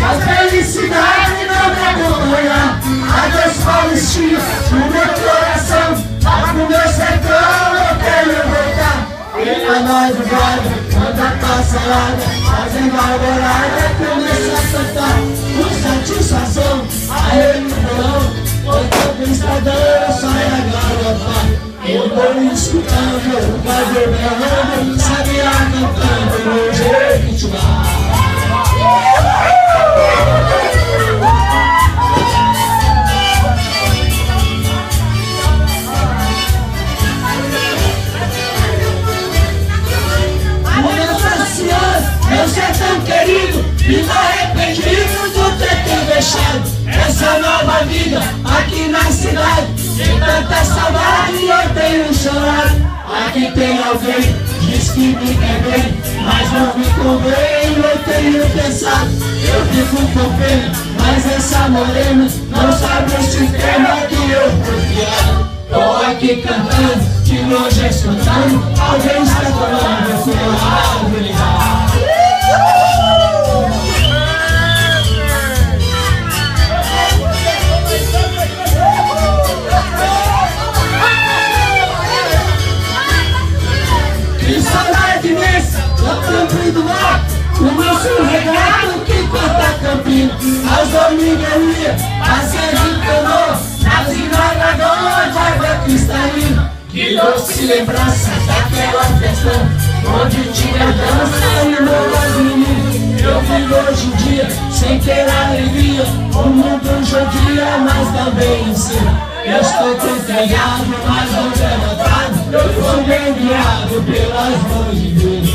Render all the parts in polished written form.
A felicidade não me acompanha. Adeus Paulistinha, no meu coração. Lá pro meu sertão eu quero voltar. E a nós do brother, anda parcelada, fazendo alvorada, começa a cantar com satisfação. Aê no violão, tocando o estradão, sai a galopar. Eu vou escutando, o prazer berrando, sabia cantando no Jequitibá. Meu sertão querido, vivo arrependido do ter te deixado. Essa nova vida aqui na cidade, de tanta saudade eu tenho chorado. Aqui tem alguém, diz que me quer bem, mas não me convém, eu tenho pensado. Eu fico com pena, mas essa morena não sabe o sistema que eu fui criado. Tô aqui cantando, de longe escutando, alguém está falando, eu fui errado, ligado. Que saudade imensa, do campo e do mar, o nosso regato que corta Campina. Aos domingos eu ia, passeio de canoa, nas inagadoras de água cristalina. Que doce lembrança daquela festa, onde tinha dança e novas meninas. Eu vivo hoje em dia, sem ter alegria, o mundo judia, mas também ensina. Eu estou contrariado, mas não derrotado, eu fui bem guiado pelas mãos de Deus.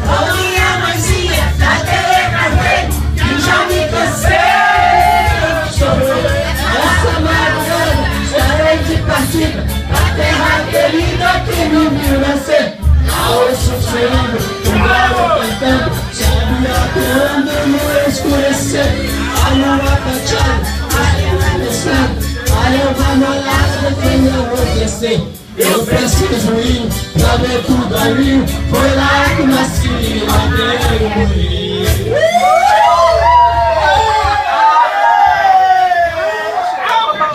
A minha mãezinha da telecarrega, que já me cansei de sofrer. Essa madrugada estarei de partida pra terra querida que me viu nascer. A osso chorando, o galo cantando, sabe atuando no escurecer. A lua prateada, a ela descendo, a erva molhada tem me enlouquecer. Eu preciso ir pra ver tudo ali, foi lá que nasci, lá eu morri.